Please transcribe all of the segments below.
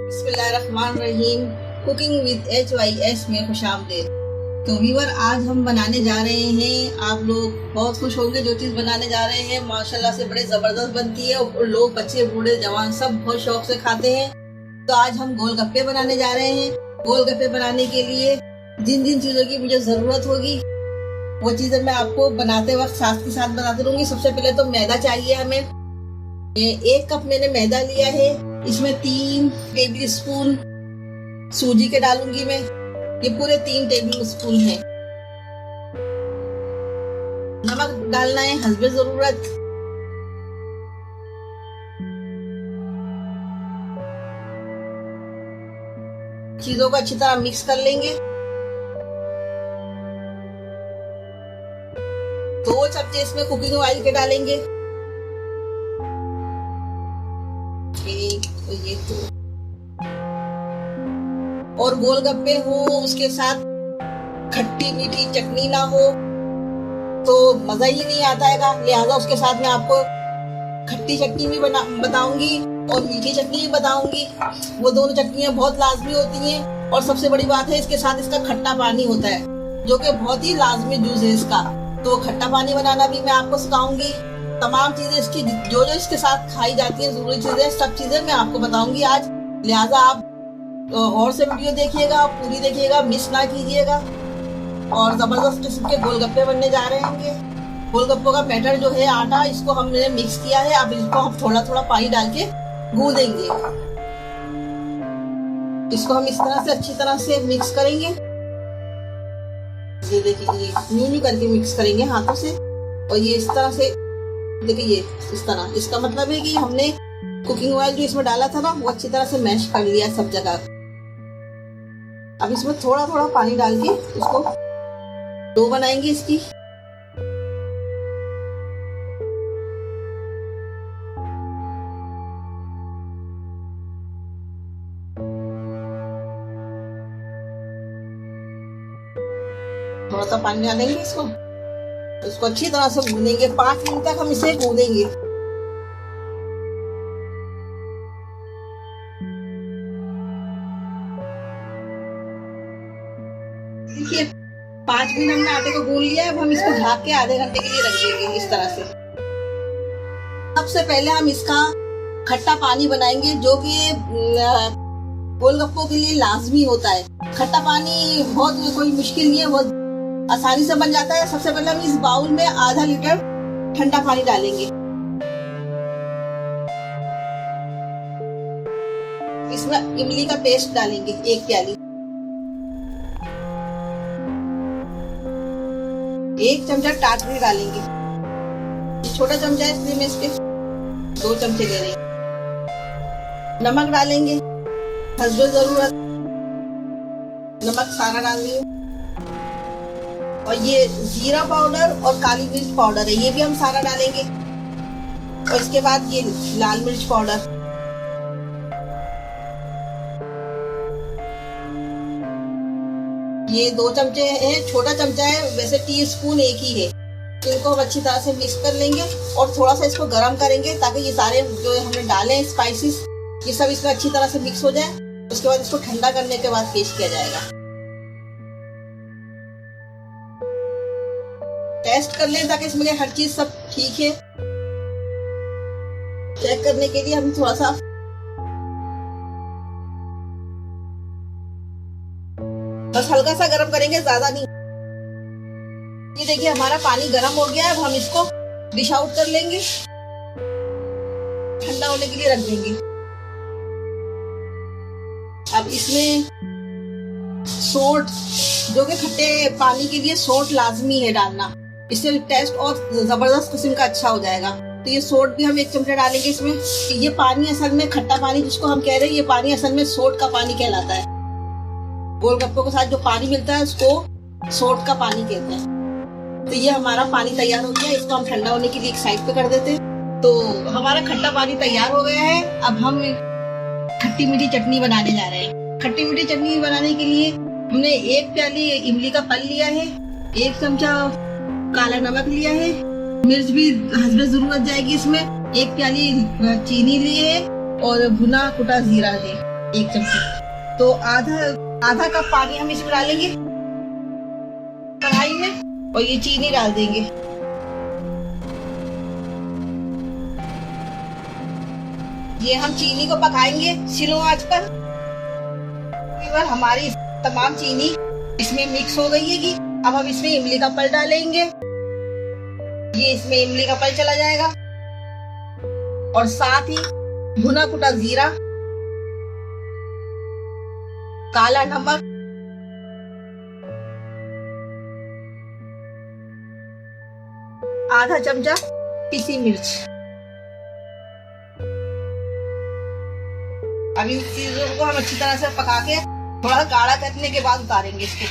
बिस्मिल्लाहिर्रहमानिर्रहीम। Cooking with HYS में खुशामदीद। तो व्यूअर, आज हम बनाने जा रहे हैं, आप लोग बहुत खुश होंगे जो चीज़ बनाने जा रहे हैं। माशाल्लाह से बड़े ज़बरदस्त बनती है और लोग, बच्चे बूढ़े जवान सब बहुत शौक से खाते हैं। तो आज हम गोलगप्पे बनाने जा रहे हैं। गोलगप्पे बनाने के लिए जिन जिन चीज़ों की मुझे ज़रूरत होगी वो चीज़ें मैं आपको बनाते वक्त साथ के साथ बताती रहूँगी। सबसे पहले तो मैदा चाहिए हमें। 1 कप मैंने मैदा लिया है। इसमें 3 टेबल स्पून सूजी के डालूंगी मैं। ये पूरे 3 टेबल स्पून है। नमक डालना है हस्बे जरूरत। चीजों को अच्छी तरह मिक्स कर लेंगे। 2 चम्मच इसमें कुकिंग ऑयल के डालेंगे। तो ये तो और गोलगप्पे हो उसके साथ खट्टी मीठी चटनी ना हो तो मजा ही नहीं आता है। लिहाजा उसके साथ मैं आपको खट्टी चटनी भी बताऊंगी और मीठी चटनी भी बताऊंगी। वो दोनों चटनियां बहुत लाजमी होती हैं। और सबसे बड़ी बात है, इसके साथ इसका खट्टा पानी होता है जो कि बहुत ही लाजमी जूस है इसका। तो खट्टा पानी बनाना भी मैं आपको सिखाऊंगी। तमाम चीजें इसकी जो इसके साथ खाई जाती हैं, जरूरी चीजें, सब चीजें मैं आपको बताऊंगी आज। लिहाजा आप और से वीडियो देखिएगा, पूरी देखिएगा, मिस ना कीजिएगा। और जबरदस्त किस्म के गोलगप्पे बनने जा रहे हैं। गोलगप्पों का बैटर जो है, आटा, इसको हमने मिक्स किया है। अब इसको हम थोड़ा थोड़ा पानी डाल के गूंदेंगे। इसको हम इस तरह से अच्छी तरह से मिक्स करेंगे। ये देखिए, यूं करके मिक्स करेंगे हाथों से। और ये इस तरह से देखिए, ये इस तरह। इसका मतलब है कि हमने कुकिंग ऑयल जो इसमें डाला था ना, वो अच्छी तरह से मैश कर लिया सब जगह। अब इसमें थोड़ा थोड़ा पानी डाल के इसको डो बनाएंगे इसकी। थोड़ा सा पानी डालेंगे इसको अच्छी तरह से गूंदेंगे। 5 मिनट तक हम इसे गूंदेंगे। देखिए, 5 मिनट हमने आटे को गूंद लिया है। अब हम इसको ढक के आधे घंटे के लिए रख देंगे इस तरह से। सबसे पहले हम इसका खट्टा पानी बनाएंगे जो कि गोलगप्पों के लिए लाजमी होता है। खट्टा पानी बहुत कोई मुश्किल नहीं है, बहुत आसानी से बन जाता है। सबसे पहले हम इस बाउल में आधा लीटर ठंडा पानी डालेंगे। इसमें इमली का पेस्ट डालेंगे 1 प्याली। 1 चमचा टाटरी डालेंगे। छोटा चमचा है इसलिए मैं इसके 2 चमचे ले रही हूँ। नमक डालेंगे हस्बे जरूरत। नमक सारा डाल दिए। और ये जीरा पाउडर और काली मिर्च पाउडर है, ये भी हम सारा डालेंगे। और इसके बाद ये लाल मिर्च पाउडर। ये 2 चमचे है, छोटा चमचा है, वैसे टीस्पून 1 ही है। तो इनको हम अच्छी तरह से मिक्स कर लेंगे और थोड़ा सा इसको गर्म करेंगे ताकि ये सारे जो हमने डाले हैं स्पाइसेस, ये सब इसमें अच्छी तरह से मिक्स हो जाए। उसके बाद इसको ठंडा करने के बाद पेश किया जाएगा। टेस्ट कर लें ताकि इसमें हर चीज सब ठीक है। चेक करने के लिए हम थोड़ा सा बस हल्का सा गर्म करेंगे, ज्यादा नहीं। ये देखिए, हमारा पानी गर्म हो गया है। अब हम इसको डिश आउट कर लेंगे, ठंडा होने के लिए रख देंगे। अब इसमें सोंठ, जो कि खट्टे पानी के लिए सोंठ लाजमी है डालना, इससे टेस्ट और जबरदस्त किस्म का अच्छा हो जाएगा। तो ये सोंठ भी हम 1 चमचा डालेंगे इसमें। ये पानी असल में खट्टा पानी जिसको हम कह रहे हैं, ये पानी असल में सोंठ का पानी कहलाता है। गोलगप्पों के साथ जो पानी मिलता है उसको सोंठ का पानी कहते हैं। तो ये हमारा पानी तैयार हो गया। इसको हम ठंडा होने के लिए एक साइड पे कर देते हैं। तो हमारा खट्टा पानी तैयार हो गया है। अब हम खट्टी मीठी चटनी बनाने जा रहे हैं। खट्टी मीठी चटनी बनाने के लिए हमने 1 प्याली इमली का पल्प लिया है, 1 चमचा काला नमक लिया है, मिर्च भी हस्बे जरूरत जाएगी इसमें, 1 प्याली चीनी ली है और भुना कुटा जीरा है। 1 चम्मच। तो आधा आधा कप पानी हम इसमें डालेंगे कढ़ाई में, और ये चीनी डाल देंगे। ये हम चीनी को पकाएंगे स्लो आंच पर। हमारी तमाम चीनी इसमें मिक्स हो गई है। अब हम इसमें इमली का पल्प डालेंगे। ये इसमें इमली का पल्प चला जाएगा, और साथ ही भुना कुटा जीरा, काला नमक, आधा चमचा पिसी मिर्च। अब इन चीजों को हम अच्छी तरह से पका के थोड़ा गाढ़ा करने के बाद उतारेंगे इसको।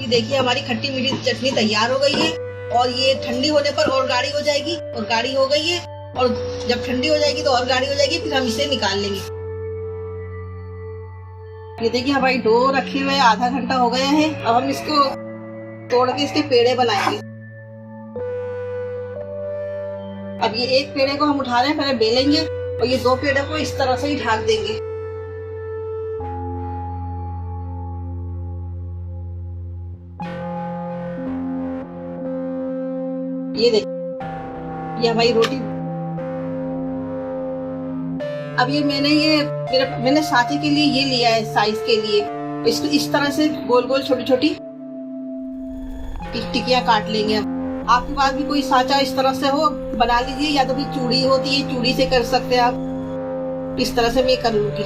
ये देखिए हमारी खट्टी मीठी चटनी तैयार हो गई है, और ये ठंडी होने पर और गाढ़ी हो जाएगी, और गाढ़ी हो गई है, और जब ठंडी हो जाएगी तो और गाढ़ी हो जाएगी, फिर हम इसे निकाल लेंगे। ये देखिए हमारी डो रखे हुए आधा घंटा हो गया है। अब हम इसको तोड़ के इसके पेड़े बनाएंगे। अब ये एक पेड़े को हम उठा रहे हैं, पहले बेलेंगे, और ये 2 पेड़े को इस तरह से ही ढक देंगे। ये देखिए ये हमारी रोटी। अब ये मैंने साँचे के लिए ये लिया है साइज के लिए। इसको इस तरह से गोल गोल छोटी छोटी टिक्कियां काट लेंगे। आपके पास भी कोई साँचा इस तरह से हो बना लीजिए, या तो फिर चूड़ी होती है, चूड़ी से कर सकते हैं आप। इस तरह से मैं कर लूंगी।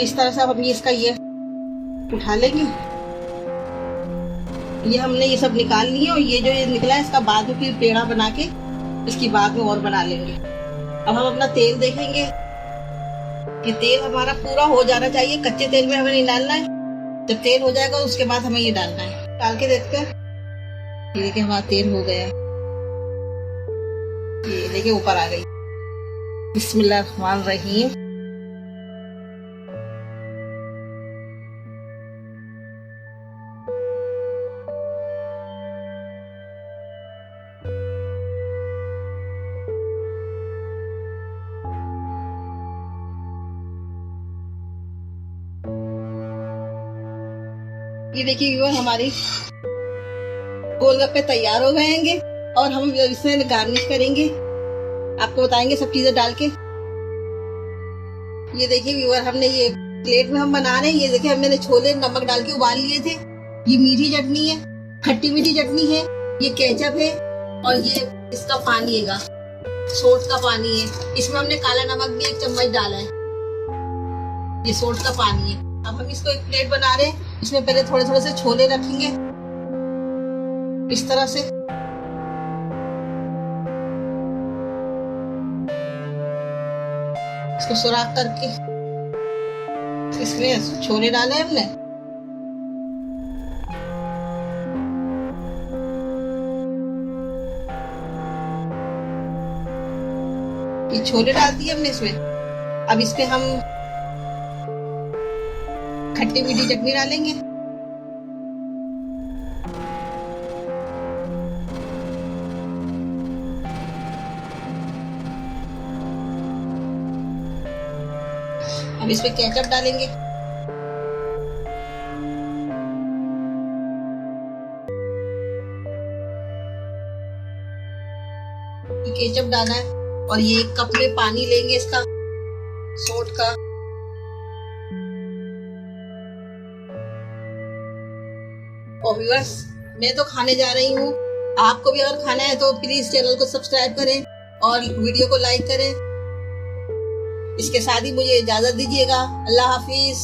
इस तरह से हम इसका ये उठा लेंगे। ये हमने ये सब निकाल लिया, और ये जो ये निकला है इसका बाद में फिर पेड़ा बना के इसकी बाद में और बना लेंगे। अब हम अपना तेल देखेंगे। ये तेल हमारा पूरा हो जाना चाहिए, कच्चे तेल में हमें नहीं डालना है। जब तेल हो जाएगा उसके बाद हमें ये डालना है। डाल के देखते हैं। ये देखिए हमारा तेल हो गया। ये देखिए ऊपर आ गई। बिस्मिल्लाहिर्रहमानिर्रहीम। ये देखिए व्यूअर हमारी गोलगप्पे तैयार हो गए हैं, और हम इसे गार्निश करेंगे। आपको बताएंगे सब चीजें डाल के। ये देखिए व्यूअर हमने ये प्लेट में हम बना रहे हैं। ये देखिए हमने छोले नमक डाल के उबाल लिए थे। ये मीठी चटनी है, खट्टी मीठी चटनी है, ये केचप है, और ये इसका पानी है, सोट का पानी है। इसमें हमने काला नमक भी 1 चम्मच डाला है। ये सोट का पानी है। अब हम इसको एक प्लेट बना रहे हैं। इसमें पहले थोड़े थोड़े से छोले रखेंगे इस तरह से। इसको सुराख करके इसमें छोले डाले हमने। ये छोले डाल दिए हमने इसमें। अब इस पे हम खट्टी मीठी चटनी डालेंगे। अब इस पे केचप डालेंगे। केचप डाला है, और ये 1 कप में पानी लेंगे इसका सोट का। और व्यूअर्स मैं तो खाने जा रही हूँ। आपको भी अगर खाना है तो प्लीज चैनल को सब्सक्राइब करें और वीडियो को लाइक करें। इसके साथ ही मुझे इजाजत दीजिएगा। अल्लाह हाफिज।